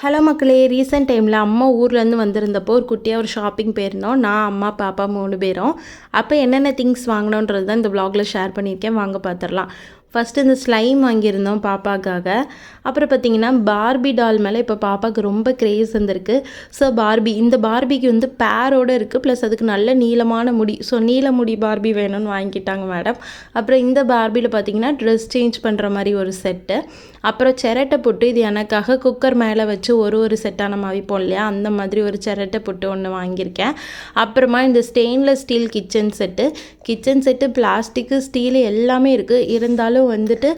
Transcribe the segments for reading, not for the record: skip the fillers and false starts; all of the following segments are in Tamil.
ஹலோ மக்களே, ரீசெண்ட் டைமில் அம்மா ஊர்லேருந்து வந்திருந்தப்போ ஒரு குட்டியாக ஒரு ஷாப்பிங் போயிருந்தோம். நான், அம்மா, பாப்பா 3 பேரும். அப்போ என்னென்ன திங்ஸ் வாங்கினோன்றது தான் இந்த வ்ளாகில் ஷேர் பண்ணியிருக்கேன். வாங்க பார்த்துடலாம். ஃபஸ்ட்டு இந்த ஸ்லைம் வாங்கியிருந்தோம் பாப்பாக்காக. அப்புறம் பார்த்திங்கன்னா பார்பி டால் மேலே இப்போ பாப்பாவுக்கு ரொம்ப க்ரேஸ் வந்திருக்கு. ஸோ இந்த பார்பிக்கு வந்து பேரோடு இருக்குது, ப்ளஸ் அதுக்கு நல்ல நீளமான முடி. ஸோ நீல முடி பார்பி வேணும்னு வாங்கிட்டாங்க மேடம். அப்புறம் இந்த பார்பியில் பார்த்திங்கன்னா ட்ரெஸ் சேஞ்ச் பண்ணுற மாதிரி ஒரு செட்டு. அப்புறம் சிரட்டை புட்டு, இது எனக்காக குக்கர் மேலே வச்சு ஒரு செட்டாக நம்ம அவிப்போம் இல்லையா, அந்த மாதிரி ஒரு சிரட்டை புட்டு ஒன்று வாங்கியிருக்கேன். அப்புறமா இந்த stainless steel kitchen set plastic steel எல்லாமே இருக்குது. இருந்தாலும் வந்துட்டு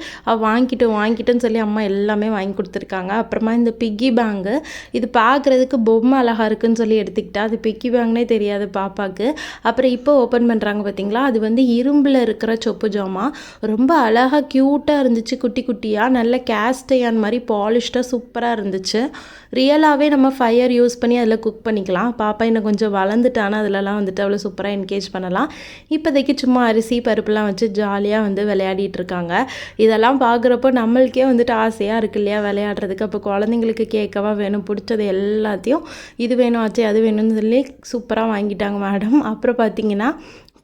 வாங்கிட்டேன்னு சொல்லி அம்மா எல்லாமே வாங்கி கொடுத்துருக்காங்க. அப்புறமா இந்த பிக்கி பேங்கு, இது பார்க்குறதுக்கு பொம்மை அழகாக இருக்குன்னு சொல்லி எடுத்துக்கிட்டா, அது பிக்கி பேங்க்னே தெரியாது பாப்பாவுக்கு. அப்புறம் இப்போ ஓப்பன் பண்ணுறாங்க பார்த்தீங்களா, அது வந்து இரும்பில் இருக்கிற சொப்பு ஜாமா. ரொம்ப அழகாக க்யூட்டாக இருந்துச்சு, குட்டி குட்டியாக நல்ல கேஸ்ட் அயர்ன் மாதிரி பாலிஷ்டாக சூப்பராக இருந்துச்சு. ரியலாகவே நம்ம ஃபயர் யூஸ் பண்ணி அதில் குக் பண்ணிக்கலாம். பாப்பா இன்னும் கொஞ்சம் வளர்ந்துட்டானா அதிலலாம் வந்துட்டு அவ்வளோ சூப்பராக என்கேஜ் பண்ணலாம். இப்போதைக்கு சும்மா அரிசி பருப்புலாம் வச்சு ஜாலியாக வந்து விளையாடிட்டு இருக்காங்க. இதெல்லாம் பார்க்குறப்போ நம்மளுக்கே வந்துட்டு ஆசையாக இருக்கு இல்லையா விளையாடுறதுக்கு. அப்போ குழந்தைங்களுக்கு கேட்கவா வேணும், பிடிச்சது எல்லாத்தையும் இது வேணும் ஆச்சு அது வேணும்னு சொல்லி சூப்பராக வாங்கிட்டாங்க மேடம். அப்புறம் பார்த்திங்கன்னா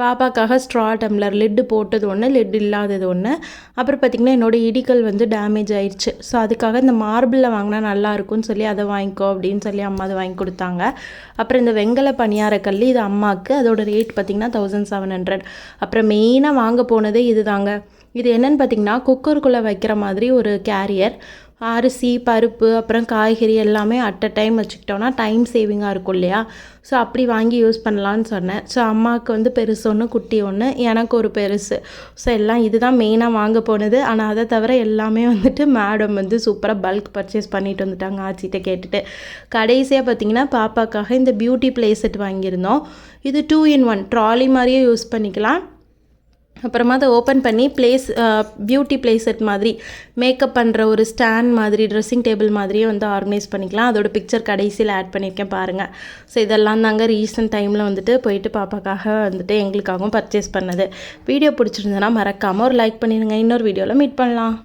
பாப்பாக்காக ஸ்ட்ரா டம்ளர் லிட்டு போட்டது ஒன்று, லிட் இல்லாதது ஒன்று. அப்புறம் பார்த்திங்கன்னா என்னோடய இடிக்கல் வந்து டேமேஜ் ஆயிடுச்சு. ஸோ அதுக்காக இந்த மார்பிளில் வாங்கினா நல்லாயிருக்கும்னு சொல்லி அதை வாங்கிக்கோ அப்படின்னு சொல்லி அம்மா அதை வாங்கி கொடுத்தாங்க. அப்புறம் இந்த வெங்கல பணியாரக்கல், இது அம்மாவுக்கு. அதோட ரேட் பார்த்திங்கன்னா 1700. அப்புறம் மெயினாக வாங்க போனதே இது தாங்க. இது என்னென்னு பார்த்திங்கன்னா குக்கருக்குள்ளே வைக்கிற மாதிரி ஒரு கேரியர். அரிசி பருப்பு அப்புறம் காய்கறி எல்லாமே அட் அ டைம் வச்சுக்கிட்டோன்னா டைம் சேவிங்காக இருக்கும் இல்லையா. ஸோ அப்படி வாங்கி யூஸ் பண்ணலான்னு சொன்னேன். ஸோ அம்மாவுக்கு வந்து பெருசு ஒன்று, குட்டி ஒன்று, எனக்கு ஒரு பெருசு. ஸோ எல்லாம் இதுதான் மெயினாக வாங்க போனது. ஆனால் அதை தவிர எல்லாமே வந்துட்டு மேடம் வந்து சூப்பராக பல்க் பர்ச்சேஸ் பண்ணிட்டு வந்துட்டாங்க ஆச்சிட்ட கேட்டுட்டு. கடைசியாக பார்த்திங்கன்னா பாப்பாக்காக இந்த பியூட்டி ப்ளே செட் வாங்கியிருந்தோம். இது 2 in 1 ட்ராலி மாதிரியே யூஸ் பண்ணிக்கலாம். அப்புறமா அதை ஓப்பன் பண்ணி பியூட்டி ப்ளே செட் மாதிரி மேக்கப் பண்ணுற ஒரு ஸ்டாண்ட் மாதிரி, ட்ரெஸ்ஸிங் டேபிள் மாதிரியே வந்து ஆர்கனைஸ் பண்ணிக்கலாம். அதோட பிக்சர் கடைசியில் ஆட் பண்ணியிருக்கேன் பாருங்கள். ஸோ இதெல்லாம் தாங்க ரீசெண்ட் டைமில் வந்துட்டு போயிட்டு பாப்பாக்காக வந்துட்டு எங்களுக்காகவும் பர்ச்சேஸ் பண்ணது. வீடியோ பிடிச்சிருந்ததுன்னா மறக்காமல் ஒரு லைக் பண்ணிடுங்க. இன்னொரு வீடியோவில் மீட் பண்ணலாம்.